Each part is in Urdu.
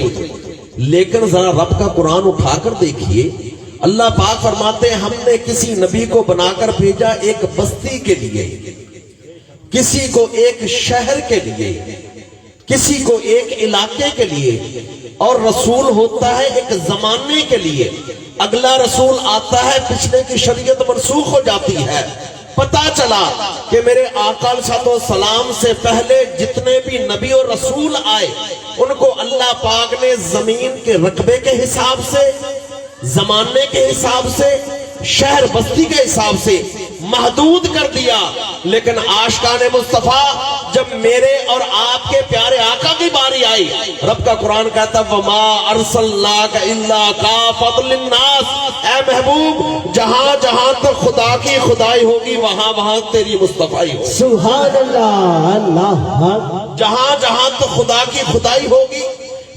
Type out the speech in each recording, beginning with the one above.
اتری، لیکن ذرا رب کا قرآن اٹھا کر دیکھیے، اللہ پاک فرماتے ہیں ہم نے کسی نبی کو بنا کر بھیجا ایک بستی کے لیے، کسی کو ایک شہر کے لیے، کسی کو ایک علاقے کے لیے، اور رسول ہوتا ہے ایک زمانے کے لیے۔ اگلا رسول آتا ہے، پچھلے کی شریعت منسوخ ہو جاتی ہے۔ پتا چلا کہ میرے آقا علیہ السلام سے پہلے جتنے بھی نبی اور رسول آئے ان کو اللہ پاک نے زمین کے رقبے کے حساب سے، زمانے کے حساب سے، شہر بستی کے حساب سے محدود کر دیا۔ لیکن عاشقان مصطفیٰ جب میرے اور آپ کے پیارے آقا کی باری آئی، رب کا قرآن کہتا وما ارسلناک الا کافۃ للناس، اے محبوب جہاں جہاں تک خدا کی خدائی ہوگی وہاں وہاں تیری مصطفیٰ ہوگی۔ سبحان اللہ، اللہ، جہاں جہاں تک خدا کی خدائی ہوگی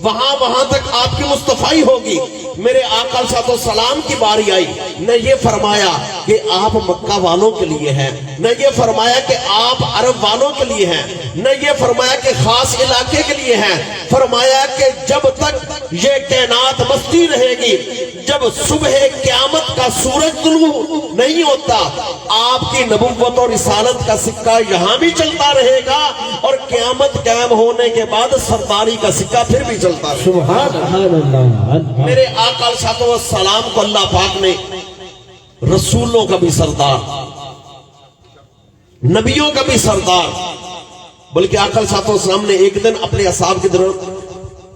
وہاں وہاں تک آپ کی مصطفیٰ ہوگی۔ میرے آقا علیہ السلام کی باری آئی، نہ یہ فرمایا کہ آپ مکہ والوں کے لیے ہیں، نہ یہ فرمایا کہ آپ عرب والوں کے لیے ہیں، نہ یہ فرمایا کہ خاص علاقے کے لیے ہیں۔ فرمایا کہ جب تک یہ کائنات بستی رہے گی، جب صبح قیامت کا سورج طلوع نہیں ہوتا، آپ کی نبوت اور رسالت کا سکہ یہاں بھی چلتا رہے گا، اور قیامت قائم ہونے کے بعد سرداری کا سکہ پھر بھی چلتا رہے گا۔ سبحان اللہ۔ میرے آقا علیہ السلام کو اللہ پاک نے رسولوں کا بھی سردار، نبیوں کا بھی سردار، بلکہ آقا علیہ السلام نے ایک دن اپنے اصحاب کی طرف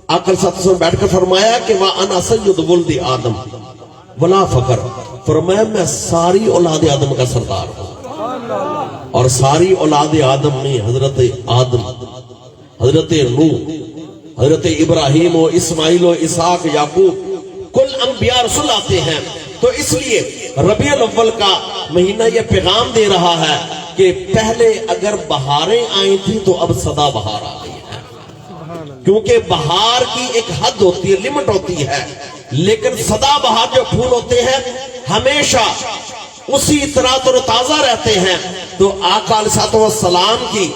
آقا علیہ السلام بیٹھ کر فرمایا کہ وَأَنَا سَيِّدُ وَلْدِ آدم وَلَا فَقْرَ، فرمایا میں ساری اولاد آدم کا سردار ہوں، اور ساری اولاد آدم میں حضرت آدم، حضرت نوح، حضرت ابراہیم و اسماعیل و اسحاق، یعقوب، کل انبیاء رسول آتے ہیں۔ تو اس لیے ربیع الاول کا مہینہ یہ پیغام دے رہا ہے کہ پہلے اگر بہاریں آئی تھی تو اب سدا بہار آ گئی ہے، کیونکہ بہار کی ایک حد ہوتی ہے، لمٹ ہوتی ہے، لیکن سدا بہار جو پھول ہوتے ہیں ہمیشہ اسی طرح تر تازہ رہتے ہیں۔ تو آقا علیہ السلام کی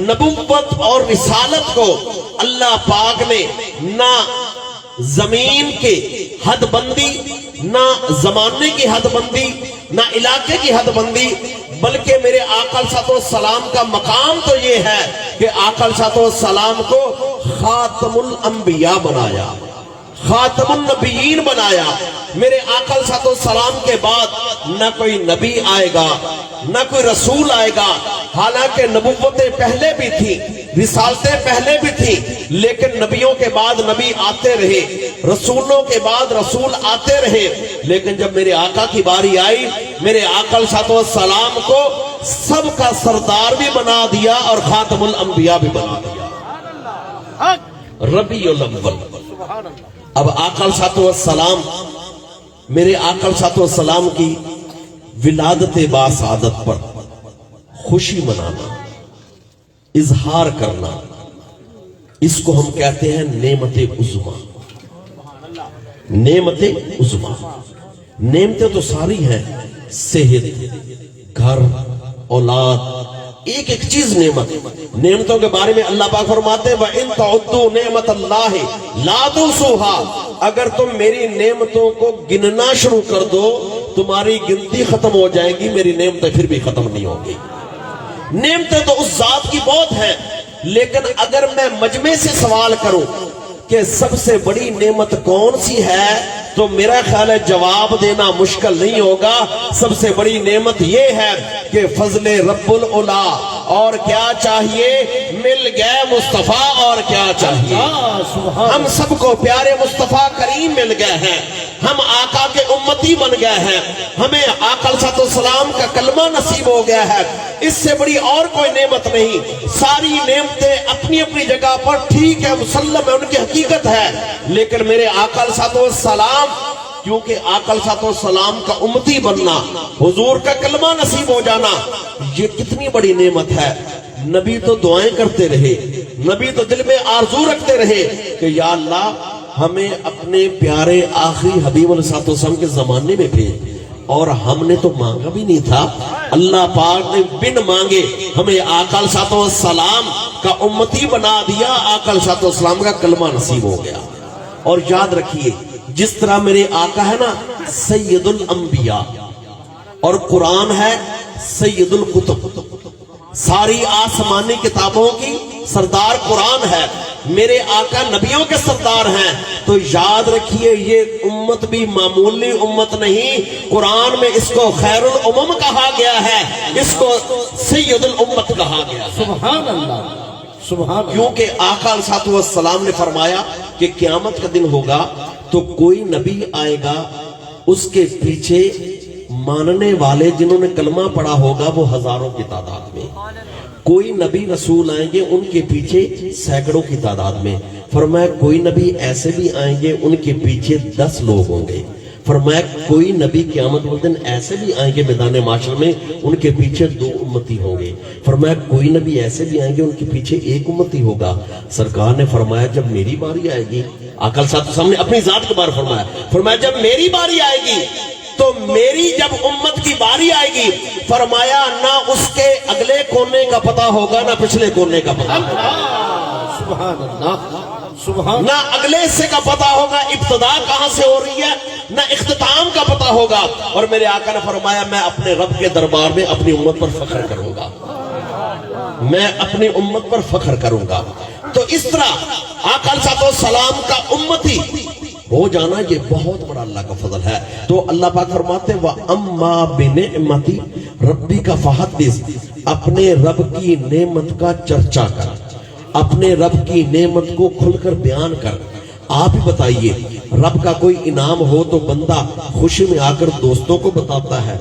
نبوت اور رسالت کو اللہ پاک نے نہ زمین کے حد بندی، نہ زمانے کی حد بندی، نہ علاقے کی حد بندی، بلکہ میرے آقا علیہ السلام کا مقام تو یہ ہے کہ آقا علیہ السلام کو خاتم الانبیاء بنایا، خاتم النبیین بنایا۔ میرے آقا علیہ السلام کے بعد نہ کوئی نبی آئے گا، نہ کوئی رسول آئے گا، حالانکہ نبوتیں پہلے بھی تھیں، رسالتیں پہلے بھی تھیں، لیکن نبیوں کے بعد نبی آتے رہے، رسولوں کے بعد رسول آتے رہے، لیکن جب میرے آقا کی باری آئی، میرے آقا علیہ السلام کو سب کا سردار بھی بنا دیا اور خاتم الانبیاء بھی بنا دیا۔ ربیع الاول۔ اب آقا علیہ السلام، میرے آقا علیہ السلام کی ولادت باسعادت پر خوشی منانا، اظہار کرنا، اس کو ہم کہتے ہیں نعمت عظمیٰ۔ نعمت عظمیٰ، نعمتیں تو ساری ہیں، صحت، گھر، اولاد، ایک ایک چیز نعمت۔ نعمتوں کے بارے میں اللہ پاک فرماتے ہیں وَإِن تَعُدُّوا نِعْمَةَ اللَّهِ لَا تُحْصُوهَا، اگر تم میری نعمتوں کو گننا شروع کر دو تمہاری گنتی ختم ہو جائے گی، میری نعمتیں پھر بھی ختم نہیں ہوں گی۔ نعمتیں تو اس ذات کی بہت ہیں، لیکن اگر میں مجمع سے سوال کروں کہ سب سے بڑی نعمت کون سی ہے تو میرا خیال ہے جواب دینا مشکل نہیں ہوگا۔ سب سے بڑی نعمت یہ ہے کہ فضل رب العلا، اور کیا چاہیے؟ مل گئے مصطفیٰ، اور کیا چاہیے؟ ہم سب کو پیارے مصطفیٰ کریم مل گئے ہیں، ہم آقا کے امتی بن گئے ہیں، ہمیں آقا علیہ السلام کا کلمہ نصیب ہو گیا ہے، اس سے بڑی اور کوئی نعمت نہیں۔ ساری نعمتیں اپنی اپنی جگہ پر ٹھیک ہے، مسلم ہے، ان کی حقیقت ہے، لیکن میرے آقا علیہ السلام، کیونکہ آقا علیہ السلام کا امتی بننا، حضور کا کلمہ نصیب ہو جانا، یہ کتنی بڑی نعمت ہے۔ نبی تو دعائیں کرتے رہے، نبی تو دل میں آرزو رکھتے رہے کہ یا اللہ ہمیں اپنے پیارے آخری حبیب علیہ السلام کے زمانے میں بھیج، اور ہم نے تو مانگا بھی نہیں تھا، اللہ پاک نے بن مانگے ہمیں آقا علیہ السلام کا امتی بنا دیا، آقا علیہ السلام کا کلمہ نصیب ہو گیا۔ اور یاد رکھیے جس طرح میرے آقا ہے نا سید الانبیاء اور قرآن ہے سید الکتب، ساری آسمانی کتابوں کی سردار قرآن ہے، میرے آقا نبیوں کے سردار ہیں، تو یاد رکھیے یہ امت بھی معمولی امت نہیں، قرآن میں اس کو خیر الامم کہا گیا ہے، اس کو سید الامت کہا گیا ہے۔ سبحان اللہ، سبحان اللہ۔ کیونکہ آقا علیہ السلام نے فرمایا کہ قیامت کا دن ہوگا تو کوئی نبی آئے گا، اس کے پیچھے ماننے والے جنہوں نے کلمہ پڑھا ہوگا وہ ہزاروں کی تعداد میں، کوئی نبی رسول آئیں گے ان کے پیچھے سینکڑوں کی تعداد میں، فرمایا کوئی نبی ایسے بھی آئیں گے ان کے پیچھے 10 لوگ ہوں گے، فرمایا کوئی نبی قیامت والے دن ایسے بھی آئیں گے میدان محشر میں ان کے پیچھے 2 امتی ہوں گے، فرمایا کوئی نبی ایسے بھی آئیں گے ان کے پیچھے 1 امتی ہوگا۔ سرکار نے فرمایا جب میری باری آئے گی، آقا صاحب کے سامنے اپنی ذات کے بارے فرمایا جب میری باری آئے گی تو میری جب امت کی باری آئے گی، فرمایا نہ اس کے اگلے کونے کا پتہ ہوگا نہ پچھلے کونے کا پتہ ہوگا، سبحان اللہ، سبحان، نہ اگلے حصے کا پتہ ہوگا ابتدا کہاں سے ہو رہی ہے، نہ اختتام کا پتہ ہوگا۔ اور میرے آقا نے فرمایا میں اپنے رب کے دربار میں اپنی امت پر فخر کروں گا، میں اپنی امت پر فخر کروں گا۔ تو اس طرح آقا علیہ السلام کا امتی ہو جانا یہ بہت بڑا اللہ کا فضل ہے۔ تو اللہ پاک فرماتے ہیں وَأَمَّا بِنِعْمَتِ رَبِّكَ فَحَدِّثْ، اپنے رب کی نعمت کا چرچا کر، اپنے رب کی نعمت کو کھل کر بیان کر۔ آپ ہی بتائیے رب کا کوئی انعام ہو تو بندہ خوشی میں آ کر دوستوں کو بتاتا ہے،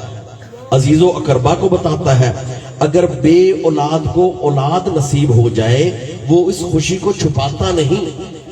عزیز و اقربا کو بتاتا ہے، اگر بے اولاد کو اولاد نصیب ہو جائے وہ اس خوشی کو چھپاتا نہیں،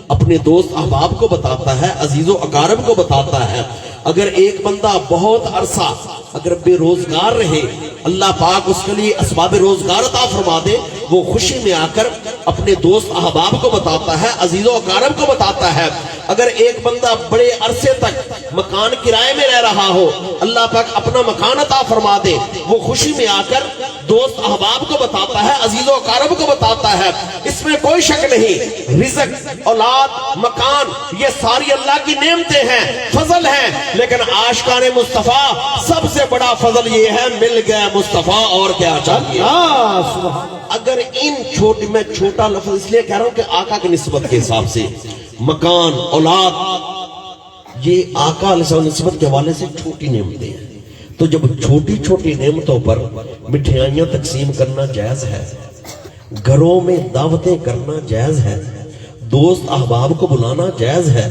اپنے دوست احباب کو بتاتا ہے، عزیز و اقارب کو بتاتا ہے۔ اگر ایک بندہ بہت عرصہ اگر بے روزگار رہے، اللہ پاک اس کے لیے اسباب روزگار عطا فرما دے، وہ خوشی میں آ کر اپنے دوست احباب کو بتاتا ہے، عزیز و اقارب کو بتاتا ہے۔ اگر ایک بندہ بڑے عرصے تک مکان کرائے میں رہ رہا ہو، اللہ پاک اپنا مکان عطا فرما دے، وہ خوشی میں آ کر دوست احباب کو بتاتا ہے، عزیز و اقارب کو بتاتا ہے۔ اس میں کوئی شک نہیں، رزق، اولاد، مکان یہ ساری اللہ کی نعمتیں ہیں، فضل ہیں، لیکن عاشقان مصطفیٰ سب سے بڑا فضل یہ ہے مل گیا مصطفیٰ، اور کیا چاہیے۔ اگر ان میں چھوٹا لفظ اس لیے کہہ رہا ہوں کہ آقا کی نسبت کے حساب سے مکان، اولاد یہ آقا علیہ السلام نسبت کے حوالے سے چھوٹی نعمتیں ہیں، تو جب چھوٹی چھوٹی نعمتوں پر مٹھائیاں تقسیم کرنا جائز ہے، گھروں میں دعوتیں کرنا جائز ہے، دوست احباب کو بلانا جائز ہے،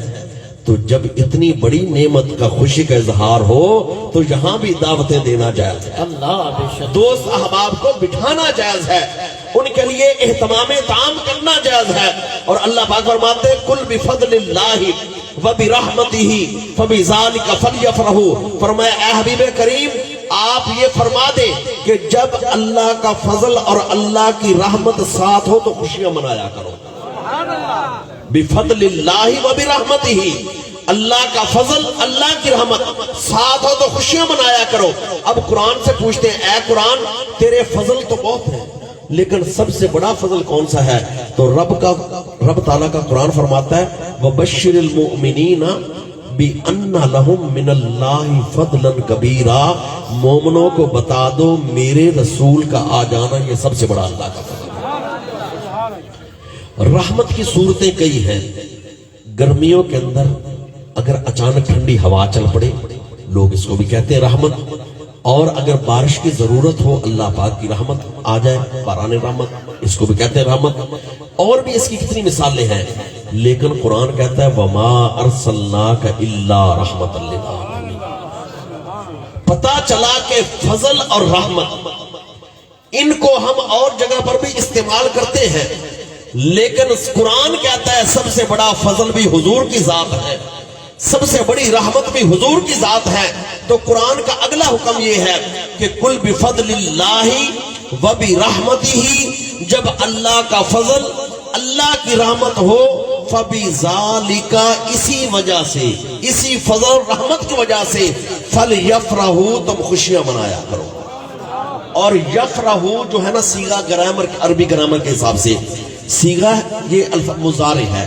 تو جب اتنی بڑی نعمت کا خوشی کا اظہار ہو تو یہاں بھی دعوتیں دینا جائز ہے، دوست احباب کو بٹھانا جائز ہے، ان کے لیے اہتمام طعام کرنا جائز ہے۔ اور اللہ پاک فرماتے ہیں کل بفضل اللہ وبرحمتہ فبذالک فلیفرحوا، فرمایا اے حبیب کریم آپ یہ فرما دیں کہ جب اللہ کا فضل اور اللہ کی رحمت ساتھ ہو تو خوشیاں منایا کرو۔ بفضل اللہ وبرحمتہ، اللہ کا فضل، اللہ کی رحمت ساتھ ہو تو خوشیاں منایا کرو۔ اب قرآن سے پوچھتے ہیں اے قرآن تیرے فضل تو بہت ہیں لیکن سب سے بڑا فضل کون سا ہے؟ تو رب تعالیٰ کا قرآن فرماتا ہے وَبَشِّرِ الْمُؤْمِنِينَ بِأَنَّ لَهُم مِّنَ اللَّهِ فَضْلًا كَبِيرًا، مومنوں کو بتا دو میرے رسول کا آ جانا یہ سب سے بڑا اللہ کا فضل۔ رحمت کی صورتیں کئی ہیں، گرمیوں کے اندر اگر اچانک ٹھنڈی ہوا چل پڑے لوگ اس کو بھی کہتے ہیں رحمت، اور اگر بارش کی ضرورت ہو اللہ پاک کی رحمت آ جائے، باران رحمت، اس کو بھی کہتے ہیں رحمت، اور بھی اس کی کتنی مثالیں ہیں، لیکن قرآن کہتا ہے وَمَا أَرْسَلْنَاكَ إِلَّا رَحْمَةً لِلْعَالَمِينَ۔ پتہ چلا کہ فضل اور رحمت ان کو ہم اور جگہ پر بھی استعمال کرتے ہیں، لیکن قرآن کہتا ہے سب سے بڑا فضل بھی حضور کی ذات ہے، سب سے بڑی رحمت بھی حضور کی ذات ہے۔ تو قرآن کا اگلا حکم یہ ہے کہ کل بفضل اللہ وبرحمتہ، جب اللہ کا فضل، اللہ کی رحمت ہو، فبذالک، اسی وجہ سے، اسی فضل اور رحمت کی وجہ سے، فلیفرحوا، تم خوشیاں منایا کرو۔ اور یفرحوا جو ہے نا صیغہ گرامر، عربی گرامر کے حساب سے صیغہ یہ الفاظ مضارع ہے،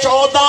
14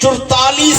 44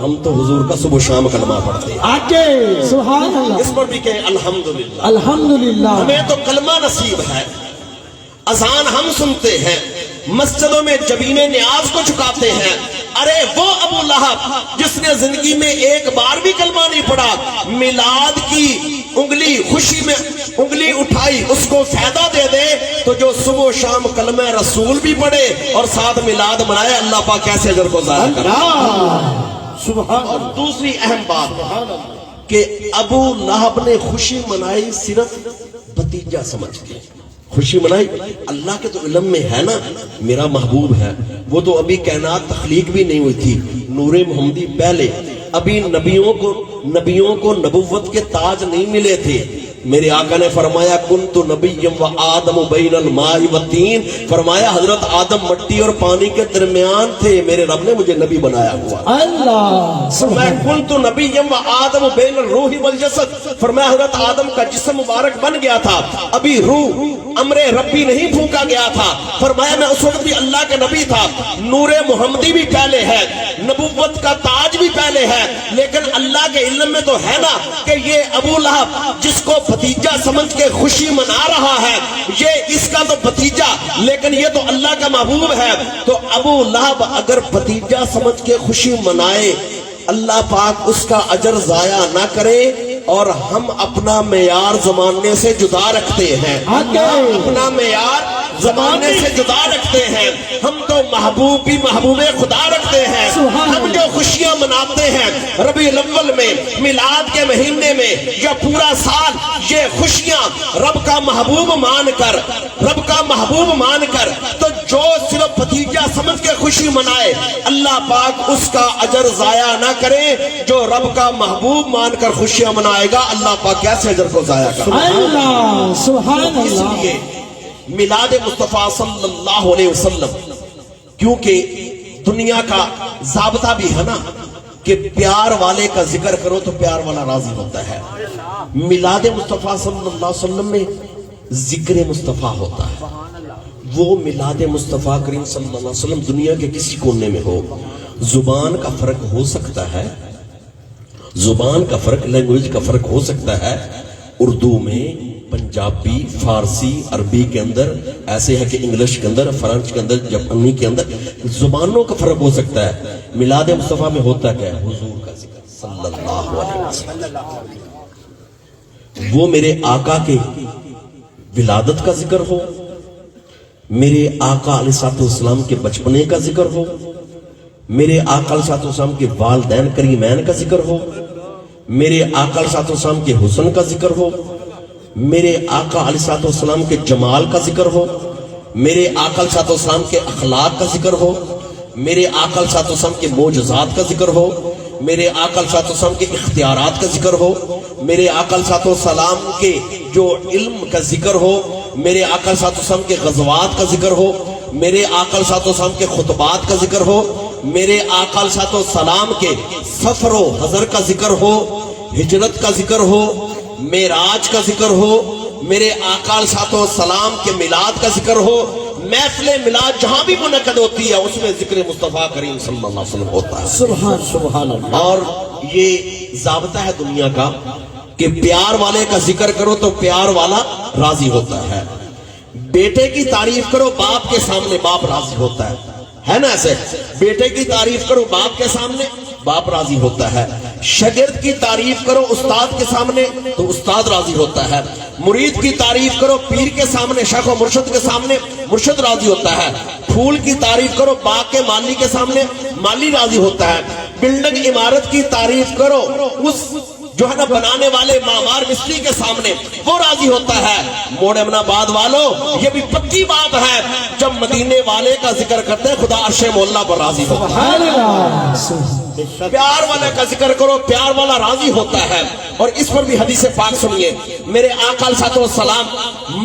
ہم تو حضور کا صبح شام کلمہ پڑھتے ہیں، آگے سبحان اللہ اس پر بھی کہیں الحمدللہ۔ الحمدللہ ہمیں تو کلمہ نصیب ہے، اذان ہم سنتے ہیں، مسجدوں میں جبین نیاز کو چکاتے ہیں۔ ارے وہ ابو لہب جس نے زندگی میں ایک بار بھی کلمہ نہیں پڑھا، میلاد کی انگلی خوشی میں انگلی اٹھائی اس کو فائدہ دے دے، تو جو صبح و شام کلمہ رسول بھی پڑھے اور ساتھ میلاد منائے، اللہ پاک کیسے اجر کو ضائع کرے۔ سبحان اور اللہ دوسری اہم بات سبحان اللہ کہ ابو لہب نے خوشی منائی صرف بھتیجا سمجھ کے، خوشی منائی اللہ کے تو علم میں ہے نا میرا محبوب ہے، وہ تو ابھی کائنات تخلیق بھی نہیں ہوئی تھی، نور محمدی پہلے، ابھی نبیوں کو نبوت کے تاج نہیں ملے تھے۔ میرے آقا نے فرمایا کنت نبیم و آدم بین الماء والطین، فرمایا حضرت آدم مٹی اور پانی کے درمیان تھے، میرے رب نے مجھے نبی بنایا ہوا۔ اللہ فرمایا کنت نبیم و آدم بین الروح والجسد، فرمایا حضرت آدم کا جسم مبارک بن گیا تھا، ابھی روح امر ربی نہیں پھونکا گیا تھا، فرمایا میں اس وقت بھی اللہ کا نبی تھا، نور محمدی بھی پہلے ہے، نبوت کا تاج بھی پہلے ہے، لیکن اللہ کے علم میں تو ہے نا کہ یہ ابو لہب جس کو بھتیجا سمجھ کے خوشی منا رہا ہے، یہ اس کا تو بھتیجا لیکن یہ تو اللہ کا محبوب ہے، تو ابو لہب اگر بھتیجا سمجھ کے خوشی منائے، اللہ پاک اس کا اجر ضائع نہ کرے۔ اور ہم اپنا معیار زمانے سے جدا رکھتے ہیں، اپنا معیار زمانے سے جدا رکھتے ہیں، ہم تو محبوب بھی محبوب خدا رکھتے ہیں۔ ہم جو خوشیاں مناتے ہیں ربیع الاول میں، میلاد کے مہینے میں، یا پورا سال یہ خوشیاں رب کا محبوب مان کر، رب کا محبوب مان کر، تو جو صرف بھتیجا سمجھ کے خوشی منائے اللہ پاک اس کا اجر ضائع نہ کرے، جو رب کا محبوب مان کر خوشیاں منائے گا اللہ پاک کیسے اجر کو ضائع کرے۔ اللہ سبحان اس اللہ لیے میلاد مصطفیٰ صلی اللہ علیہ وسلم، کیونکہ دنیا کا ضابطہ بھی ہے نا کہ پیار والے کا ذکر کرو تو پیار والا راضی ہوتا ہے، میلاد مصطفیٰ صلی اللہ علیہ وسلم میں ذکر مصطفیٰ ہوتا ہے۔ وہ میلاد مصطفیٰ کریم صلی اللہ علیہ وسلم دنیا کے کسی کونے میں ہو، زبان کا فرق ہو سکتا ہے، زبان کا فرق، لینگویج کا فرق ہو سکتا ہے، اردو میں، پنجابی، فارسی، عربی کے اندر ایسے ہے کہ انگلش کے اندر، فرانچ کے اندر، جاپانی کے اندر زبانوں کا فرق ہو سکتا ہے۔ میلاد مصطفیٰ میں ہوتا کیا ہے؟ حضور کا ذکر صلی اللہ علیہ وسلم، وہ میرے آقا کے ولادت کا ذکر ہو، میرے آقا علیہ السلام کے بچپنے کا ذکر ہو، میرے آقا علیہ السلام کے والدین کریمین کا ذکر ہو، میرے آقا علیہ السلام کے حسن کا ذکر ہو، میرے آقا علیہ السلام کے جمال کا ذکر ہو، میرے آقا علیہ السلام کے اخلاق کا ذکر ہو، میرے آقا علیہ السلام کے معجزات کا ذکر ہو، میرے آقا علیہ السلام کے اختیارات کا ذکر ہو، میرے آقا علیہ السلام کے جو علم کا ذکر ہو، میرے آقا علیہ السلام کے غزوات کا ذکر ہو، میرے آقا علیہ السلام کے خطبات کا ذکر ہو، میرے آقا علیہ السلام کے سفر و حضر کا ذکر ہو، ہجرت کا ذکر ہو، معراج کا ذکر ہو، میرے آقا علیہ السلام کے میلاد کا ذکر ہو، محفل میلاد جہاں بھی منعقد ہوتی ہے اس میں ذکر مصطفیٰ کریم صلی اللہ علیہ وسلم ہوتا ہے۔ سبحان اللہ۔ اور یہ ضابطہ ہے دنیا کا کہ پیار والے کا ذکر کرو تو پیار والا راضی ہوتا ہے، بیٹے کی تعریف کرو باپ کے سامنے باپ راضی ہوتا ہے نا؟ ایسے بیٹے کی تعریف کرو باپ کے سامنے باپ راضی ہوتا ہے، شاگرد کی تعریف کرو استاد کے سامنے تو استاد راضی ہوتا ہے، مرید کی تعریف کرو پیر کے سامنے، شیخ و مرشد کے سامنے مرشد راضی ہوتا ہے، پھول کی تعریف کرو باغ کے مالی کے سامنے مالی راضی ہوتا ہے، بلڈنگ عمارت کی تعریف کرو اس جو ہے نا بنانے والے معمار مستری کے سامنے وہ راضی ہوتا ہے۔ موڑ امن آباد والوں یہ بھی پکی بات ہے، جب مدینے والے کا ذکر کرتے ہیں خدا عرش مولا پر راضی ہوتا ہے۔ پیار والے کا ذکر کرو پیار والا راضی ہوتا ہے۔ اور اس پر بھی حدیث پاک سنیے، میرے آقا علیہ السلام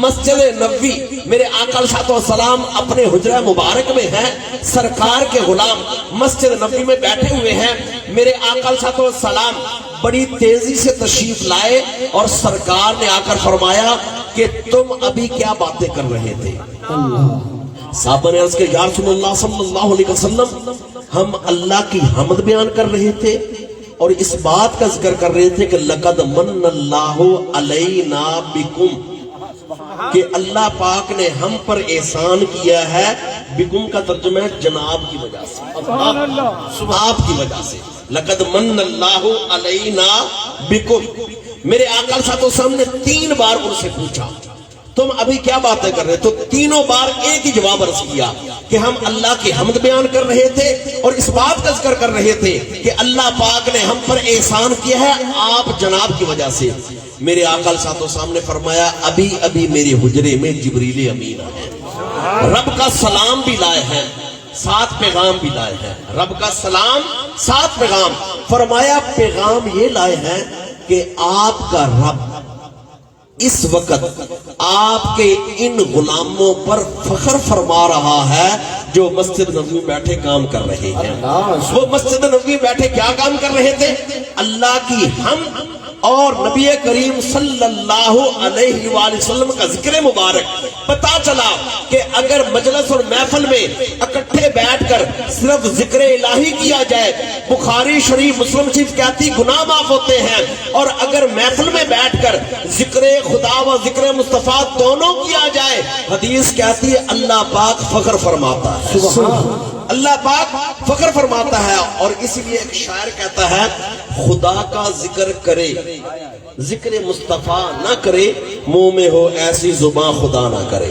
مسجد نبوی، میرے آقا علیہ السلام اپنے حجرہ مبارک میں ہیں، سرکار کے غلام مسجد نبوی میں بیٹھے ہوئے ہیں، میرے آقا علیہ السلام بڑی تیزی سے تشریف لائے اور سرکار نے آ کر فرمایا کہ تم ابھی کیا باتیں کر رہے تھے؟ صحابہ نے عرض کیا یا رسول اللہ صلی اللہ علیہ وسلم ہم اللہ کی حمد بیان کر رہے تھے اور اس بات کا ذکر کر رہے تھے کہ لقد من اللہ علینا بکم، کہ اللہ پاک نے ہم پر احسان کیا ہے. بکم کا ترجمہ ہے جناب کی وجہ سے، آپ کی وجہ سے. لقد من اللہ علینا بکم. میرے آقا صلی اللہ علیہ وسلم نے 3 بار ان سے پوچھا تم ابھی کیا باتیں کر رہے؟ تو تینوں بار ایک ہی جواب عرض کیا کہ ہم اللہ کی حمد بیان کر رہے تھے اور اس بات کا ذکر کر رہے تھے کہ اللہ پاک نے ہم پر احسان کیا ہے آپ جناب کی وجہ سے. میرے آقا صلی اللہ علیہ وسلم نے فرمایا ابھی ابھی میرے حجرے میں جبریل امین ہے، رب کا سلام بھی لائے ہیں، 7 پیغام بھی لائے ہیں. رب کا سلام 7 پیغام. فرمایا پیغام یہ لائے ہیں کہ آپ کا رب اس وقت آپ کے ان غلاموں پر فخر فرما رہا ہے جو مسجد نبوی بیٹھے کام کر رہے ہیں. وہ مسجد نبوی بیٹھے کیا کام کر رہے تھے؟ اللہ کی حمد اور نبی کریم صلی اللہ علیہ وآلہ وسلم کا ذکر مبارک. پتا چلا کہ اگر مجلس اور محفل میں اکٹھے بیٹھ کر صرف ذکر الہی کیا جائے، بخاری شریف مسلم شریف کہتی گناہ معاف ہوتے ہیں، اور اگر محفل میں بیٹھ کر ذکر خدا و ذکر مصطفیٰ دونوں کیا جائے، حدیث کہتی ہے اللہ پاک فخر فرماتا ہے. اللہ پاک فخر فرماتا ہے. اور اسی لیے ایک شاعر کہتا ہے خدا کا ذکر کرے ذکر مصطفیٰ نہ کرے، منہ میں ہو ایسی زبان خدا نہ کرے.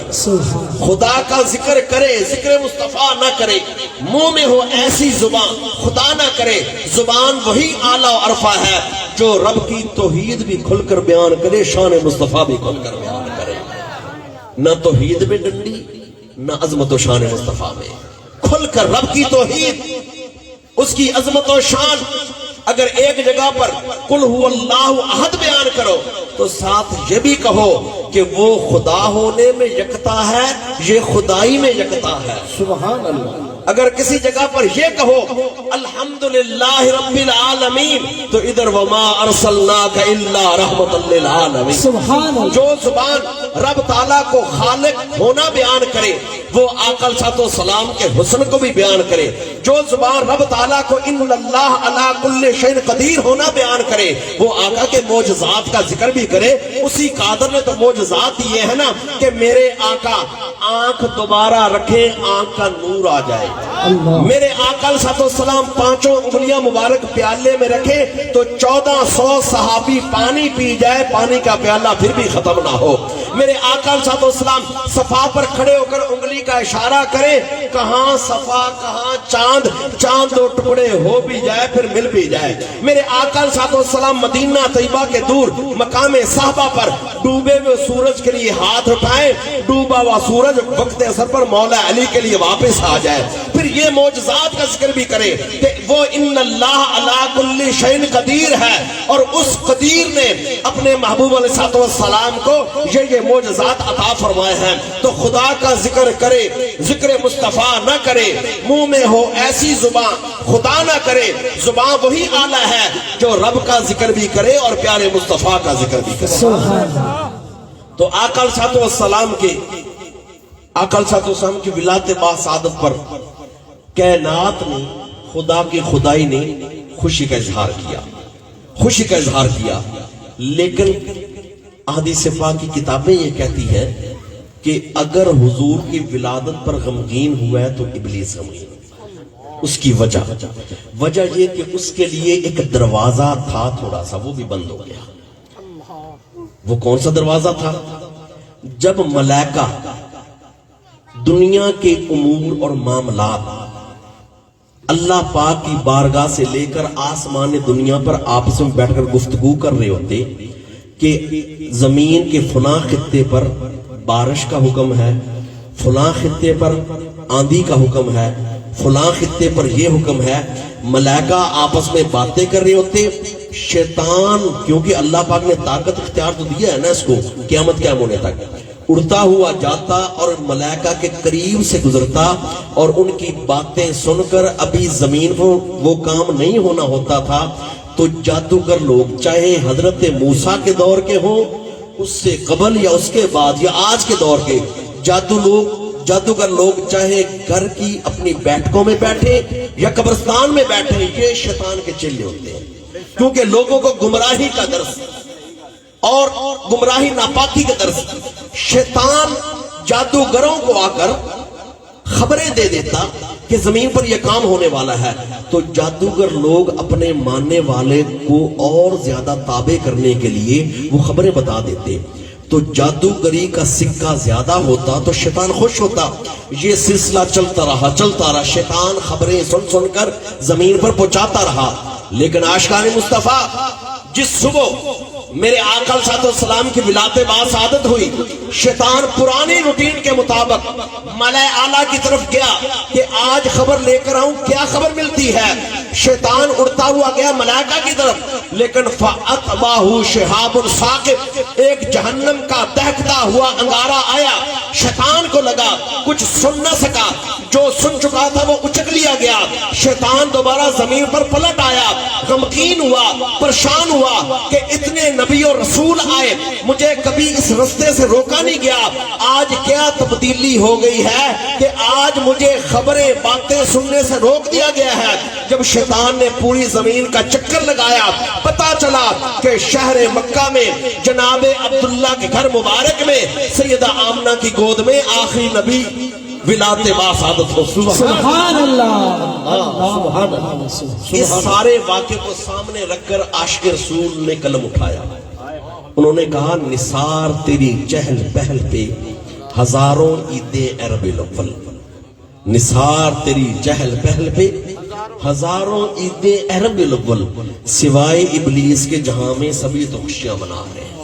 خدا کا ذکر کرے ذکر مصطفیٰ نہ کرے، منہ میں ہو ایسی زبان خدا نہ کرے. زبان وہی اعلیٰ و عرفہ ہے جو رب کی توحید بھی کھل کر بیان کرے، شان مصطفیٰ بھی کھل کر بیان کرے. نہ توحید میں ڈنڈی نہ عظمت و شان مصطفیٰ میں. کھل کر رب کی توحید، اس کی عظمت و شان. اگر ایک جگہ پر قل هو اللہ احد بیان کرو تو ساتھ یہ بھی کہو کہ وہ خدا ہونے میں یکتا ہے، یہ خدائی میں یکتا ہے. سبحان اللہ. اگر کسی جگہ پر یہ کہو الحمدللہ رب العالمین تو ادھر وما ارسلناک الا رحمت للعالمین. سبحان اللہ. جو زبان رب تعالیٰ کو خالق ہونا بیان کرے وہ آقا علیہ السلام کے حسن کو بھی بیان کرے. جو زبان رب تعالیٰ کو ان اللہ علی کل شیء قدیر ہونا بیان کرے وہ آقا کے معجزات کا ذکر بھی کرے. اسی قادر نے تو معجزات یہ ہے نا کہ میرے آقا آنکھ دوبارہ رکھیں آنکھ کا نور آ جائے. میرے آقا علیہ السلام 5 انگلیاں مبارک پیالے میں رکھیں تو 1400 صحابی پانی پی جائے، پانی کا پیالہ پھر بھی ختم نہ ہو. میرے آقا علیہ السلام صفا پر کھڑے ہو کر انگلی کا اشارہ کرے، کہاں صفا کہاں چاند، چاند 2 ٹکڑے ہو بھی جائے پھر مل بھی جائے. میرے آقا علیہ السلام مدینہ طیبہ کے دور مقام صحابہ پر ڈوبے ہوئے سورج کے لیے ہاتھ اٹھائیں، ڈوبا ہوا سورج وقت اثر پر مولا علی کے لیے واپس آ جائے. پھر یہ معجزات کا ذکر بھی کرے کہ وہ ان اللہ علی کل شیء قدیر ہے اور اس قدیر نے اپنے محبوب علیہ السلام کو یہ معجزات عطا فرمائے ہیں. تو خدا کا ذکر کرے ذکر مصطفیٰ نہ کرے، منہ میں ہو ایسی زبان خدا نہ کرے. زبان وہی اعلیٰ ہے جو رب کا ذکر بھی کرے اور پیارے مصطفیٰ کا ذکر بھی کرے. تو آقا علیہ السلام کے آقا علیہ السلام کی ولادت با سعادت پر کائنات نے، خدا کی خدائی نے خوشی کا اظہار کیا، خوشی کا اظہار کیا. لیکن احادیث پاک کی کتابیں یہ کہتی ہیں کہ اگر حضور کی ولادت پر غمگین ہوا ہے تو ابلیس غمگین. اس کی وجہ یہ کہ اس کے لیے ایک دروازہ تھا تھوڑا سا، وہ بھی بند ہو گیا. وہ کون سا دروازہ تھا؟ جب ملائکہ دنیا کے امور اور معاملات اللہ پاک کی بارگاہ سے لے کر آسمان دنیا پر آپس میں بیٹھ کر گفتگو کر رہے ہوتے کہ زمین کے فلاں خطے پر بارش کا حکم ہے، فلاں خطے پر آندھی کا حکم ہے، فلاں خطے پر یہ حکم ہے، ملائکہ آپس میں باتیں کر رہے ہوتے. شیطان کیونکہ اللہ پاک نے طاقت اختیار تو دیا ہے نا اس کو قیامت قائم ہونے تک، اڑتا ہوا جاتا اور ملائکہ کے قریب سے گزرتا اور ان کی باتیں سن کر ابھی زمین کو وہ کام نہیں ہونا ہوتا تھا. تو جادوگر لوگ چاہے حضرت موسیٰ کے دور کے ہوں، اس سے قبل یا اس کے بعد یا آج کے دور کے جادوگر لوگ چاہے گھر کی اپنی بیٹھکوں میں بیٹھے یا قبرستان میں بیٹھے، یہ شیطان کے چیلے ہوتے ہیں، کیونکہ لوگوں کو گمراہی کا درس اور گمراہی ناپاکی کا درس شیطان جادوگروں کو آ کر خبریں دے دیتا کہ زمین پر یہ کام ہونے والا ہے، تو جادوگر لوگ اپنے ماننے والے کو اور زیادہ تابع کرنے کے لیے وہ خبریں بتا دیتے، تو جادوگری کا سکہ زیادہ ہوتا تو شیطان خوش ہوتا۔ یہ سلسلہ چلتا رہا، شیطان خبریں سن کر زمین پر پہنچاتا رہا، لیکن عاشقان مصطفیٰ جس صبح میرے آقا علیہ السلام کی ولادت باسعادت ہوئی، شیطان پرانی روٹین کے مطابق ملائے اعلیٰ کی طرف گیا کہ آج خبر لے کر آؤں، کیا خبر ملتی ہے؟ شیطان اڑتا ہوا گیا ملائکہ کی طرف، لیکن فَأَتْبَعَهُ شِهَابٌ ثَاقِبٌ، ایک جہنم کا دہکتا ہوا انگارہ آیا، شیطان کو لگا کچھ سن نہ سکا، جو سن چکا تھا وہ اچک لیا گیا، شیطان دوبارہ زمین پر پلٹ آیا، غمگین ہوا، پریشان ہوا کہ اتنے نبی اور رسول آئے، مجھے کبھی اس رستے سے روکا نہیں گیا، آج کیا تبدیلی ہو گئی ہے کہ آج مجھے خبریں باتیں سننے سے روک دیا گیا ہے۔ جب شیطان نے پوری زمین کا چکر لگایا، پتا چلا کہ شہر مکہ میں جناب عبداللہ کے گھر مبارک میں سیدہ آمنہ کی گود میں آخری نبی ولادت باسعادت ہو۔ سبحان اللہ، سبحان اللہ۔ اس سارے واقعے کو سامنے رکھ کر عاشق رسول نے قلم اٹھایا، انہوں نے کہا نثار تیری چہل پہل پہ ہزاروں عیدیں عرب الاول، نثار تیری چہل پہل پہ ہزاروں عیدیں عرب الاول، سوائے ابلیس کے جہاں میں سبھی تو خوشیاں منا رہے ہیں۔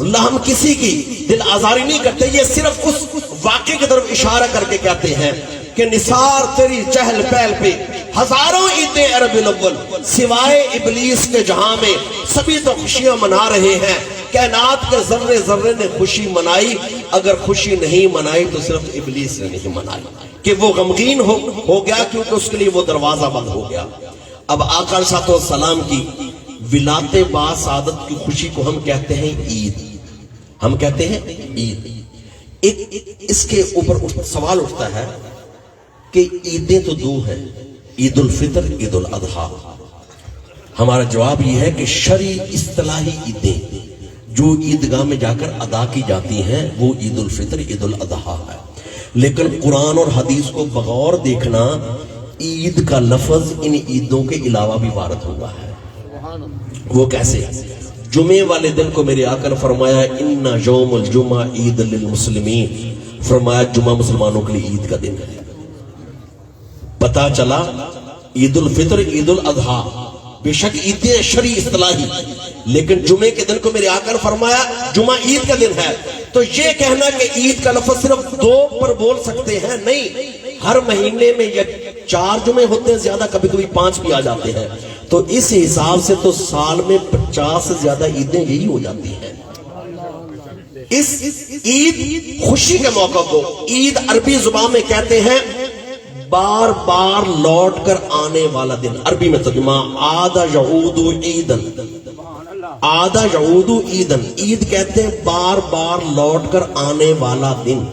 اللہ ہم کسی کی دل آزاری نہیں کرتے، یہ صرف اس واقعے کی طرف اشارہ کر کے کہتے ہیں کہ نثار تیری چہل پہل پہ ہزاروں عیدیں عرب الاول، سوائے ابلیس کے جہاں میں سبھی تو خوشیاں منا رہے ہیں۔ کائنات کے ذرے ذرے نے خوشی منائی، اگر خوشی نہیں منائی تو صرف ابلیس نے نہیں منائی کہ وہ غمگین ہو گیا، کیونکہ اس کے لیے وہ دروازہ بند ہو گیا۔ اب آقا علیہ السلام کی ولادت باسعادت کی خوشی کو ہم کہتے ہیں عید، ہم کہتے ہیں عید۔ اس کے اوپر سوال اٹھتا ہے کہ عیدیں تو دو ہیں، عید الفطر، عید الاضحیٰ۔ ہمارا جواب یہ ہے کہ شرعی اصطلاحی عیدیں جو عیدگاہ میں جا کر ادا کی جاتی ہیں وہ عید الفطر، عید الاضحیٰ ہے، لیکن قرآن اور حدیث کو بغور دیکھنا عید کا لفظ ان عیدوں کے علاوہ بھی وارد ہوا ہے۔ وہ کیسے؟ جمعے والے دن کو میرے آقا نے فرمایا ان یوم الجمعہ عید للمسلمین، فرمایا جمعہ مسلمانوں کے لیے عید کا دن ہے۔ پتا چلا عید الفطر، عید الاضحیٰ بے شک عیدیں شرعی اصطلاحی، لیکن جمعے کے دن کو میرے آقا نے فرمایا جمعہ عید کا دن ہے، تو یہ کہنا کہ عید کا لفظ صرف دو پر بول سکتے ہیں، نہیں، ہر مہینے میں یہ 4 جمعے ہوتے ہیں، زیادہ کبھی کبھی 5 بھی آ جاتے ہیں، تو اس حساب سے تو سال میں 50 سے زیادہ عیدیں یہی ہو جاتی ہیں۔ اس عید خوشی کے موقع کو عید عربی زبان میں کہتے ہیں بار بار لوٹ کر آنے والا دن، عربی میں ترجمہ عاد یعود عیدن، عاد یعود عیدن، عید کہتے ہیں بار بار لوٹ کر آنے والا دن۔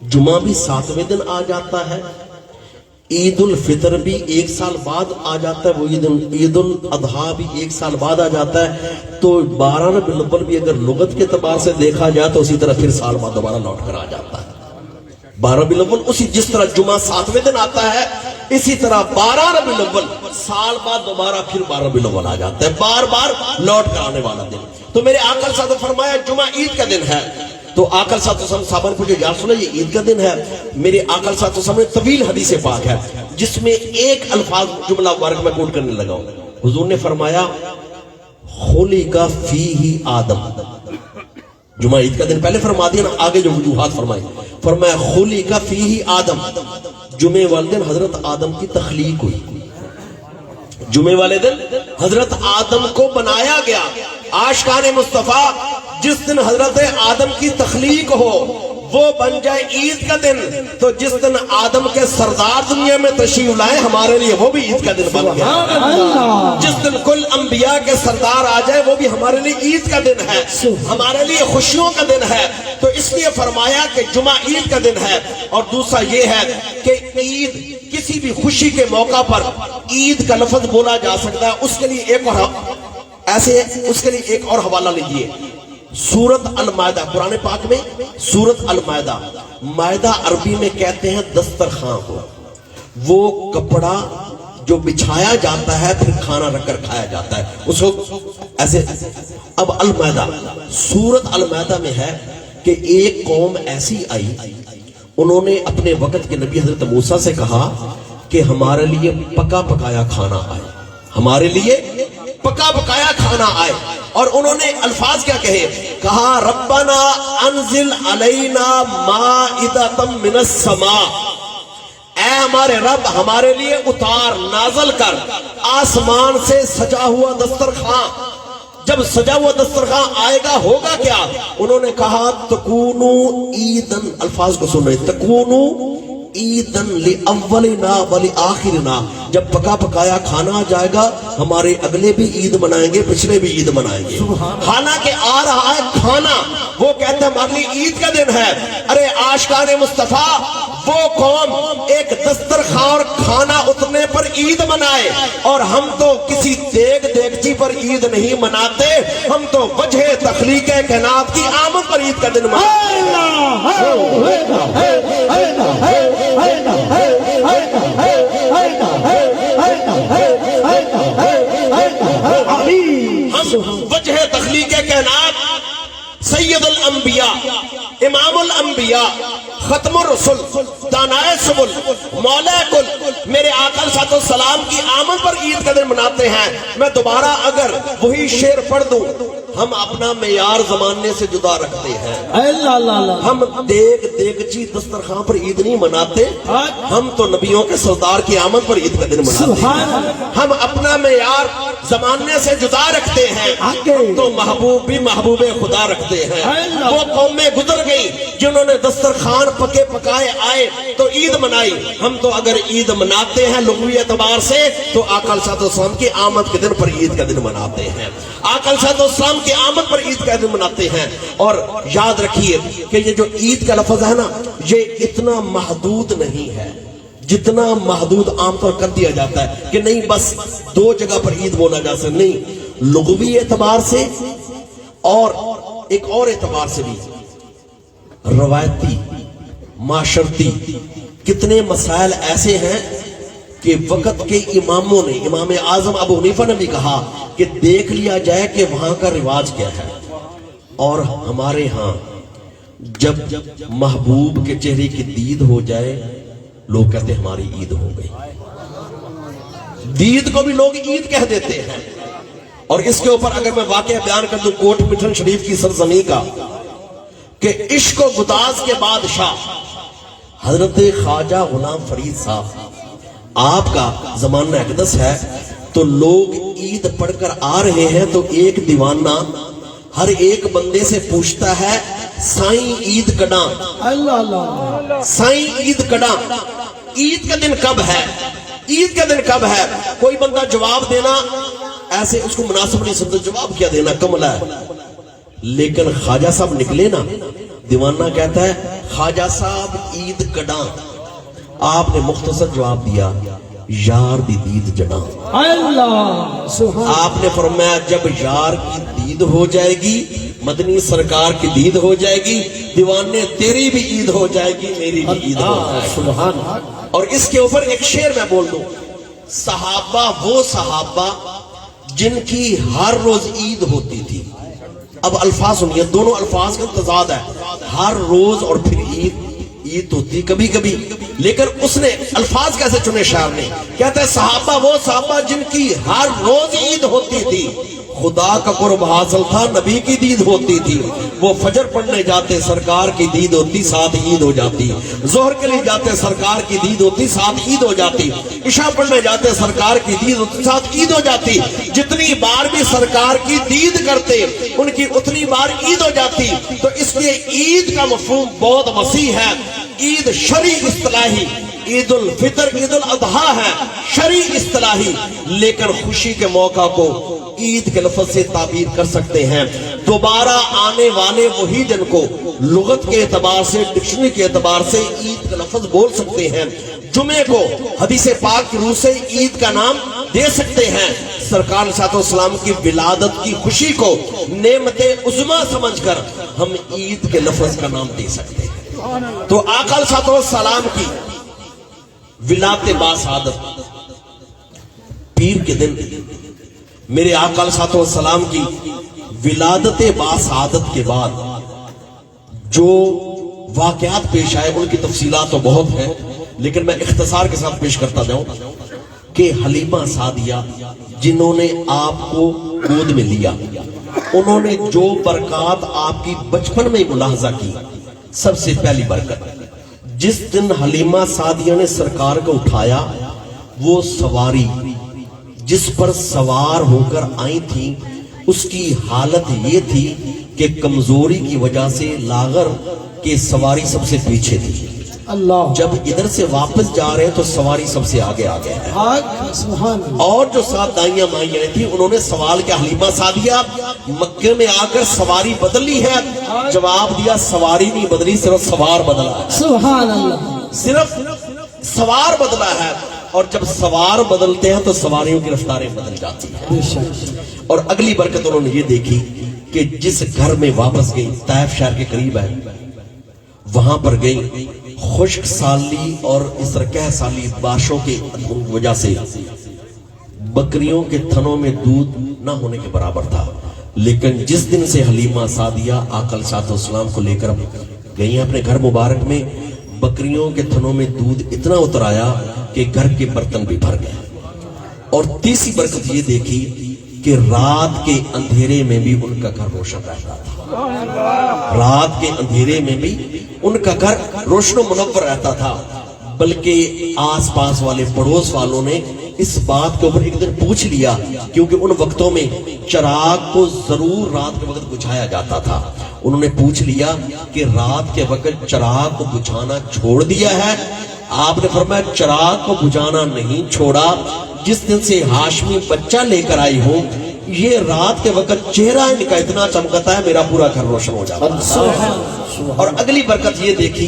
جمعہ بھی 7ویں دن آ جاتا ہے، عید الفطر بھی 1 سال بعد آ جاتا ہے، وہ عید الاضحیٰ بھی 1 سال بعد آ جاتا ہے، تو 12 ربیع الاول بھی اگر لغت کے اعتبار سے دیکھا جائے تو اسی طرح پھر سال بعد دوبارہ لوٹ کر آ جاتا ہے۔ 12 ربیع الاول اسی جس طرح جمعہ 7ویں دن آتا ہے، اسی طرح 12 ربیع الاول سال بعد دوبارہ پھر 12 ربیع الاول آ جاتا ہے، بار بار لوٹ کر آنے والا دن۔ تو میرے آقا صاحب نے فرمایا جمعہ عید کا دن ہے، تو آقا صاحب صحابہ نے پوچھا یا رسول اللہ یہ عید کا دن ہے؟ میرے آقا صاحب نے طویل حدیث پاک ہے جس میں ایک الفاظ جملہ مبارک میں کوٹ کرنے لگا ہوں۔ حضور نے فرمایا خلق فیہ آدم، جمعہ عید کا دن پہلے فرما دیا نا، آگے جو وجوہات فرمائی، فرمایا خلق فیہ آدم، جمعے والے دن حضرت آدم کی تخلیق ہوئی، جمعے والے دن حضرت آدم کو بنایا گیا۔ عاشقان مصطفیٰ جس دن حضرت آدم کی تخلیق ہو وہ بن جائے عید کا دن، تو جس دن آدم کے سردار دنیا میں تشریف لائے ہمارے لیے وہ بھی عید کا دن بن گیا۔ اللہ جس دن کل انبیاء کے سردار آ جائے وہ بھی ہمارے لیے عید کا دن ہے، ہمارے لیے خوشیوں کا دن ہے۔ تو اس لیے فرمایا کہ جمعہ عید کا دن ہے۔ اور دوسرا یہ ہے کہ عید کسی بھی خوشی کے موقع پر عید کا لفظ بولا جا سکتا ہے۔ اس کے لیے ایک اور حوالہ لیجئے، سورت المائدہ، قرآن پاک میں سورت المائدہ، مائدہ عربی میں کہتے ہیں دسترخوان کو، وہ کپڑا جو بچھایا جاتا ہے پھر کھانا رکھ کر کھایا جاتا ہے، اس کو ایسے۔ اب المائدہ، سورت المائدہ میں ہے کہ ایک قوم ایسی آئی، انہوں نے اپنے وقت کے نبی حضرت موسیٰ سے کہا کہ ہمارے لیے پکا پکایا کھانا آئے، ہمارے لیے پکا پکایا کھانا آئے۔ اور انہوں نے الفاظ کیا کہے؟ کہا ربنا انزل علینا مائدۃ من السماء، اے ہمارے رب ہمارے لیے اتار، نازل کر آسمان سے سجا ہوا دسترخوان۔ جب سجا ہوا دسترخوان آئے گا ہوگا کیا؟ انہوں نے کہا تکونو عیدن، الفاظ کو سن رہے، تکونو عیدن لأولنا ولآخرنا، جب پکا پکایا کھانا آ جائے گا ہمارے اگلے بھی عید منائیں گے، پچھلے بھی عید منائیں گے۔ حالانکہ آ رہا ہے کھانا، وہ کہتے ہیں ہمارے لیے عید کا دن ہے۔ ارے عاشقان مصطفیٰ، وہ قوم ایک دسترخوان اور کھانا اتنے پر عید منائے، اور ہم تو کسی دیگ دیگچی پر عید نہیں مناتے، ہم تو وجہ تخلیق کائنات کی آمد پر عید کا دن مناتے ہم وجہ تخلیق کائنات، سید الانبیاء، امام الانبیاء، ختم الرسل، دانائے سبل، مولا کل، میرے آقا صلی اللہ علیہ وسلم کی آمد پر عید کا دن مناتے ہیں۔ میں دوبارہ اگر وہی شعر پڑھ دوں، ہم اپنا معیار زمانے سے جدا رکھتے ہیں۔ ہم دیگ دیگچی دسترخوان پر عید نہیں مناتے، ہم تو نبیوں کے سردار کی آمد پر عید کا دن مناتے ہیں۔ ہم اپنا معیار زمانے سے جدا رکھتے ہیں، ہم تو محبوب بھی محبوب خدا رکھتے ہیں۔ وہ قومیں گزر گئی جنہوں نے دسترخوان پکے پکائے آئے تو عید منائی، ہم تو اگر عید مناتے ہیں لغوی اعتبار سے تو آقا صلی اللہ علیہ وسلم کی آمد کے دن پر عید کا دن مناتے ہیں، آقا صلی اللہ علیہ وسلم کی آمد پر عید کا دن مناتے ہیں۔ اور یاد رکھیے کہ یہ جو عید کا لفظ ہے نا، یہ اتنا محدود نہیں ہے جتنا محدود عام طور کر دیا جاتا ہے کہ نہیں بس 2 جگہ پر عید بولا جا سکتا، نہیں، لغوی اعتبار سے اور ایک اور اعتبار سے بھی، روایتی معاشرتی کتنے مسائل ایسے ہیں کہ وقت کے اماموں نے، امام اعظم ابو حنیفہ نے بھی کہا کہ دیکھ لیا جائے کہ وہاں کا رواج کیا ہے۔ اور ہمارے ہاں جب محبوب کے چہرے کی دید ہو جائے لوگ کہتے ہیں ہماری عید ہو گئی، دید کو بھی لوگ عید کہہ دیتے ہیں۔ اور اس کے اوپر اگر میں واقعہ بیان کر دوں کوٹ مٹھن شریف کی سرزمین کا، کہ عشق و گداز کے بادشاہ حضرت خواجہ غلام فرید صاحب، آپ کا زمانہ اقدس ہے، تو لوگ عید پڑھ کر آ رہے ہیں تو ایک دیوانہ ہر ایک بندے سے پوچھتا ہے سائیں عید کڈاں، سائیں عید کڈاں، عید کا دن کب ہے، عید کا دن کب ہے؟ کوئی بندہ جواب دینا ایسے اس کو مناسب نہیں سمجھتا، جواب کیا دینا، کملہ ہے۔ لیکن خواجہ صاحب نکلے نا، دیوانہ کہتا ہے خواجہ صاحب عید کڈاں، آپ نے مختصر جواب دیا یار دی دید جڑاں۔ آپ نے فرمایا جب یار کی دید ہو جائے گی، مدنی سرکار کی دید ہو جائے گی، دیوانے تیری بھی عید ہو جائے گی، میری بھی عید ہو جائے گی۔ سبحان۔ اور اس کے اوپر ایک شعر میں بول دوں، صحابہ وہ صحابہ جن کی ہر روز عید ہوتی تھی۔ اب الفاظ سنیے، دونوں الفاظ کا تضاد ہے، ہر روز اور پھر عید ہوتی کبھی کبھی، لیکن اس نے الفاظ کیسے چنے شاعر نے؟ کہتا ہے صحابہ وہ صحابہ جن کی ہر روز عید ہوتی تھی، خدا کا قرب حاصل تھا، نبی کی دید ہوتی تھی، وہ فجر پڑھنے جاتے سرکار کی دید ہوتی، ساتھ عید ہو جاتی، ظہر کے لیے جاتے سرکار کی دید ہوتی، ساتھ عید ہو جاتی، عشاء پڑھنے جاتے سرکار کی دید ہوتی، ساتھ عید ہو جاتی، جتنی بار بھی سرکار کی دید کرتے ان کی اتنی بار عید ہو جاتی۔ تو اس لیے عید کا مفہوم بہت وسیع ہے۔ عید شرعی اصطلاحی، عید الفطر عید الاضحیٰ ہے شرعی اصطلاحی، لیکن خوشی کے موقع کو عید کے لفظ سے تعبیر کر سکتے ہیں۔ دوبارہ آنے والے وہی دن کو لغت کے اعتبار سے، ڈکشنری کے اعتبار سے عید کا لفظ بول سکتے ہیں۔ جمعے کو حدیث پاک کی روح سے عید کا نام دے سکتے ہیں۔ سرکار صلی اللہ علیہ وسلم کی ولادت کی خوشی کو نعمت عظمیٰ سمجھ کر ہم عید کے لفظ کا نام دے سکتے ہیں۔ تو آقا علیہ الصلوۃ والسلام کی ولادت باسعادت پیر کے دن، میرے آقا علیہ الصلوۃ والسلام کی ولادت باسعادت کے بعد جو واقعات پیش آئے ان کی تفصیلات تو بہت ہیں، لیکن میں اختصار کے ساتھ پیش کرتا جاؤں کہ حلیمہ سعدیہ جنہوں نے آپ کو گود میں لیا، انہوں نے جو برکات آپ کی بچپن میں ملاحظہ کی، سب سے پہلی برکت جس دن حلیمہ سعدیہ نے سرکار کو اٹھایا، وہ سواری جس پر سوار ہو کر آئی تھی اس کی حالت یہ تھی کہ کمزوری کی وجہ سے لاغر کے سواری سب سے پیچھے تھی۔ اللہ، جب ادھر سے واپس جا رہے ہیں تو سواری سب سے آگے آگے ہے۔ سبحان اللہ۔ اور جو ساتھ دائیاں مائیاں تھی انہوں نے سوال کیا، حلیمہ سعدیہ مکے میں آ کر سواری بدلی ہے؟ جواب دیا سواری نہیں بدلی، صرف سوار بدلا ہے، سبحان اللہ، صرف سوار بدلا ہے۔ اور جب سوار بدلتے ہیں تو سواریوں کی رفتاریں بدل جاتی ہیں۔ بے شک۔ اور اگلی برکت انہوں نے یہ دیکھی کہ جس گھر میں واپس گئی، طائف شہر کے قریب ہے، وہاں پر گئی، خشک سالی اور اس طرح سالی بارشوں کی وجہ سے بکریوں کے تھنوں میں دودھ نہ ہونے کے برابر تھا، لیکن جس دن سے حلیمہ سعدیہ آقا علیہ الصلوۃ والسلام کو لے کر گئی ہیں اپنے گھر مبارک میں، بکریوں کے تھنوں میں دودھ اتنا اتر آیا کہ گھر کے برتن بھی بھر گئے۔ اور تیسری برکت یہ دیکھی کہ رات کے اندھیرے میں بھی ان کا گھر روشن رہتا تھا، رات کے اندھیرے میں بھی ان کا گھر روشن و منور رہتا تھا، بلکہ آس پاس والے پڑوس والوں نے اس بات کے اوپر ایک دن پوچھ لیا، کیونکہ ان وقتوں میں چراغ کو ضرور رات کے وقت بجھایا جاتا تھا۔ انہوں نے پوچھ لیا کہ رات کے وقت چراغ کو بجھانا چھوڑ دیا ہے؟ آپ نے فرمایا چراغ کو بجھانا نہیں چھوڑا، جس دن سے ہاشمی بچہ لے کر آئی ہوں یہ رات کے وقت چہرہ ان کا اتنا چمکتا ہے میرا پورا گھر روشن ہو جاتا ہے۔ اور اگلی برکت یہ دیکھی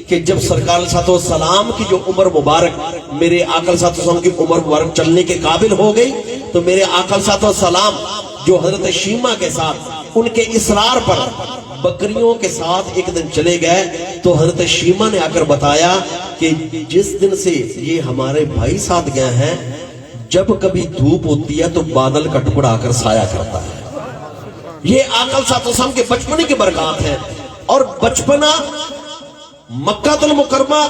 کہ جب سرکار علیہ الصلوۃ والسلام کی جو عمر مبارک، میرے آقا علیہ الصلوۃ والسلام کی عمر مبارک چلنے کے قابل ہو گئی، تو میرے آقا علیہ الصلوۃ والسلام جو حضرت شیمہ کے ساتھ ان کے اصرار پر بکریوں کے ساتھ ایک دن چلے گئے، تو حضرت شیمہ نے آ کر بتایا کہ جس دن سے یہ ہمارے بھائی ساتھ گئے ہیں، جب کبھی دھوپ ہوتی ہے تو بادل کا ٹکڑا آ کر سایہ کرتا ہے۔ یہ آقا علیہ الصلوۃ والسلام کے بچپنے کی برکات ہیں۔ اور بچپنا مکہ المکرمہ،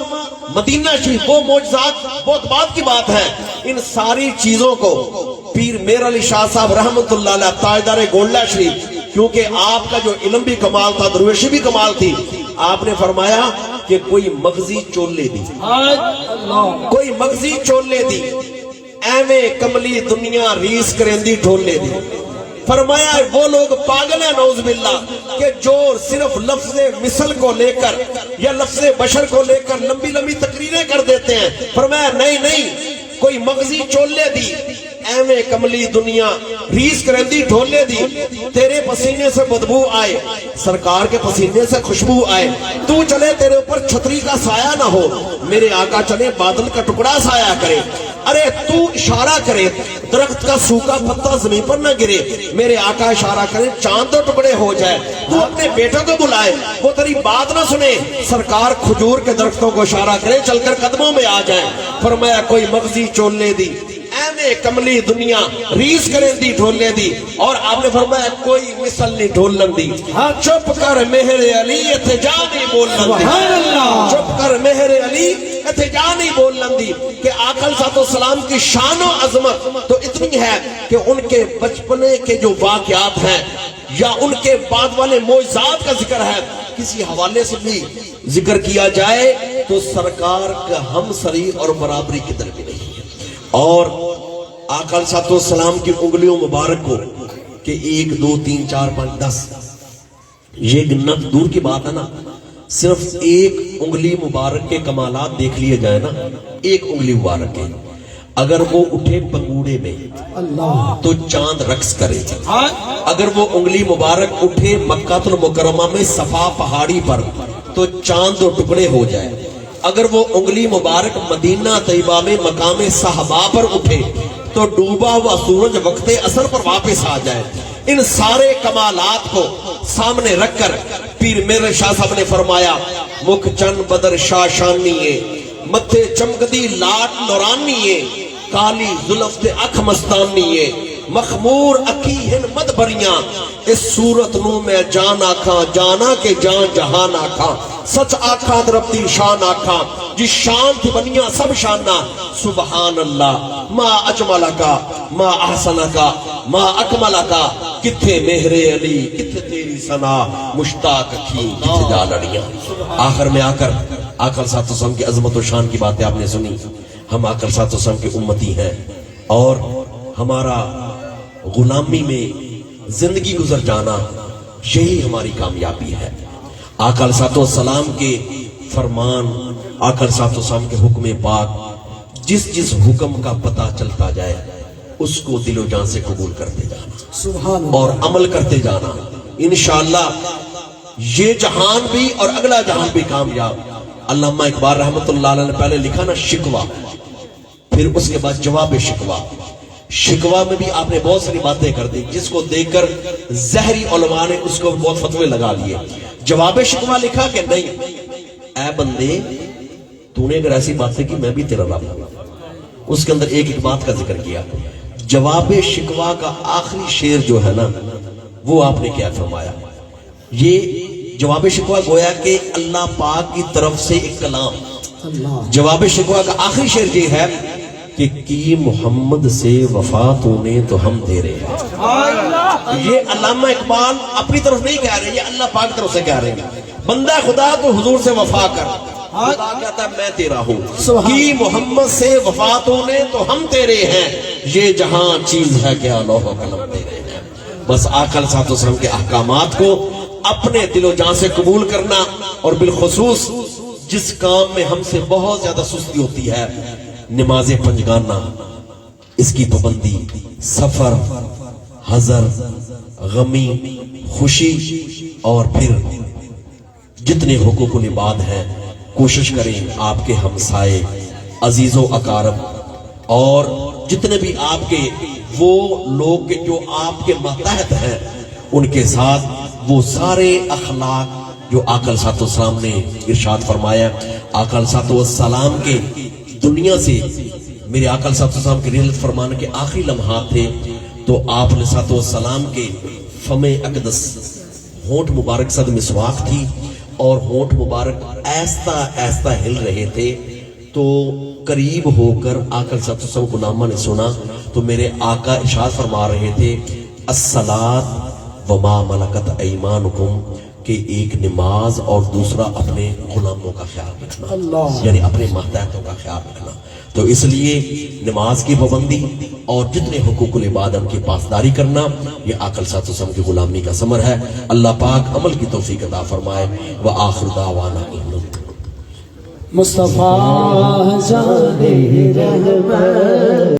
مدینہ شریف، وہ معجزات بہت بعد کی بات ہے۔ ان ساری چیزوں کو پیر میر علی شاہ صاحب رحمت اللہ علیہ تاجدار گولڈا شریف، کیونکہ آپ کا جو علم بھی کمال تھا، درویشی بھی کمال تھی، آپ نے فرمایا کہ کوئی مغزی چولے دی، کوئی مغزی چولے دی، ایویں کملی دنیا ریس کریندی ٹھولے دی۔ فرمایا وہ لوگ پاگل ہیں نعوذ باللہ کہ جو صرف لفظ مثل کو لے کر یا لفظ بشر کو لے کر لمبی لمبی تقریریں کر دیتے ہیں۔ فرمایا نہیں، کوئی مغزی چولے دی، ایویں کملی دنیا ریس کرندی ڈھولے دی، تیرے پسینے سے بدبو آئے، سرکار کے پسینے سے خوشبو آئے، تو چلے تیرے اوپر چھتری کا سایہ نہ ہو، میرے آقا چلے بادل کا ٹکڑا سایہ کرے، ارے تو اشارہ کرے درخت کا سوکھا پتا زمین پر نہ گرے، میرے آقا اشارہ کرے چاند دو ٹکڑے ہو جائے، تو اپنے بیٹوں کو بلائے وہ تیری بات نہ سنے، سرکار کھجور کے درختوں کو اشارہ کرے چل کر قدموں میں آ جائیں۔ فرمایا کوئی مغزی چولے دی، ایویں کملی دنیا ریس کریں دی ڈھولے دی، اور آپ نے فرمایا کوئی مثل نہیں ڈھولن دی، چپ کر مہر علی اتجا نہیں بولن دی، چپ کر مہر علی اتھے جا نہیں بول لندی کہ آقا علیہ السلام کی شان و عظمت تو اتنی ہے کہ ان کے بچپنے کے جو واقعات ہیں یا ان کے بعد والے معجزات کا ذکر ہے، کسی حوالے سے بھی ذکر کیا جائے تو سرکار کا ہم سری اور برابری کی در بھی نہیں ہے۔ اور آقا علیہ السلام کی انگلیوں مبارک کو کہ 1 2 3 4 5 10 یہ گننا دور کی بات ہے نا، صرف ایک انگلی مبارک کے کمالات دیکھ لیے جائے نا، ایک انگلی مبارک کے اگر وہ اٹھے پنگوڑے میں اللہ تو چاند رقص کرے، اگر وہ انگلی مبارک اٹھے مکہ المکرمہ میں صفا پہاڑی پر تو چاند دو ٹکڑے ہو جائے، اگر وہ انگلی مبارک مدینہ طیبہ میں مقام صحابہ پر اٹھے تو ڈوبا ہوا سورج وقت عصر پر واپس آ جائے۔ ان سارے کمالات کو سامنے رکھ کر پیر میرے شاہ صاحب نے فرمایا مکھ چن بدر شاہ شانیے، متھے چمکدی لاٹ نورانیے، کالی زلف تے اکھ مستانیے، مخمور اکھی ہن مد بریاں، اس صورت نو میں جان آکھاں، جانا کے جان جہان آکھاں، سچ آکھاں دربتی شان آکھاں، جس شان تھی بنیاں سب شانہ، سبحان اللہ ما اجملکا ما احسنکا ما اکملکا، کتھے مہر علی کتھے تیری ثنا، مشتاق کی کتھے جا لڑیاں۔ آخر میں آ کر آقا صلی اللہ علیہ وسلم کی عظمت و شان کی باتیں آپ نے سنی، ہم آقا صلی اللہ علیہ وسلم کے امتی ہیں اور ہمارا غلامی میں زندگی گزر جانا یہی ہماری کامیابی ہے۔ آقا علیہ السلام کے فرمان، آقا علیہ السلام کے حکم پاک، جس حکم کا پتہ چلتا جائے اس کو دل و جان سے قبول کرتے جانا سبحان اللہ اور عمل کرتے جانا، انشاءاللہ یہ جہان بھی اور اگلا جہان بھی کامیاب۔ علامہ اقبال رحمت اللہ علیہ نے پہلے لکھا نا شکوہ، پھر اس کے بعد جواب شکوہ۔ شکوہ میں بھی آپ نے بہت ساری باتیں کر دی جس کو دیکھ کر زہری علماء نے اس کو بہت فتوے لگا لیے۔ جواب شکوہ لکھا کہ نہیں اے بندے تو نے اگر ایسی باتیں کی میں بھی تیرا رب ہوں۔ اس کے اندر ایک بات کا ذکر کیا۔ جواب شکوہ کا آخری شعر جو ہے نا وہ آپ نے کیا فرمایا، یہ جواب شکوہ گویا کہ اللہ پاک کی طرف سے ایک کلام۔ اللہ جواب شکوہ کا آخری شعر یہ ہے کہ کی محمد سے وفا تو نے تو ہم دے رہے ہیں۔ یہ علامہ اقبال اپنی طرف نہیں کہہ رہے، یہ اللہ پاک کی طرف سے کہہ رہے ہیں بندہ خدا تو حضور سے وفا کر، خدا کہتا ہے میں تیرا ہوں، کی محمد سے وفا تو نے تو ہم تیرے ہیں، یہ جہاں چیز ہے کیا لوح و قلم تیرے ہیں۔ بس آقا علیہ السلام کے احکامات کو اپنے دل و جان سے قبول کرنا، اور بالخصوص جس کام میں ہم سے بہت زیادہ سستی ہوتی ہے، نماز پنجگانہ، اس کی پابندی، سفر، حضر، غمی، خوشی، اور پھر جتنے حقوق العباد ہیں کوشش کریں آپ کے ہمسائے، عزیز و اقارب اور جتنے بھی آپ کے وہ لوگ جو آپ کے ماتحت ہیں ان کے ساتھ وہ سارے اخلاق جو آقا علیہ السلام نے ارشاد فرمایا۔ آقا علیہ السلام کے دنیا سے میرے آقا علیہ السلام کے رحلت فرمانے کے آخری لمحات تھے تو آپ علیہ السلام کے فم اقدس ہونٹ مبارک صد مسواک تھی اور ہونٹ مبارک ایستا ایستا ہل رہے تھے، تو قریب ہو کر آقا علیہ السلام غلامہ نے سنا تو میرے آقا ارشاد فرما رہے تھے الصلاۃ وما ملکت ایمانکم، کہ ایک نماز اور دوسرا اپنے غلاموں کا خیال رکھنا، اللہ یعنی اپنے ماتحتوں کا خیال رکھنا۔ تو اس لیے نماز کی پابندی اور جتنے حقوق العباد ان کی پاسداری کرنا یہ آقا علیہ السلام کی غلامی کا ثمر ہے۔ اللہ پاک عمل کی توفیق عطا فرمائے۔ وآخر دعوانا مصطفیٰ جان رحمت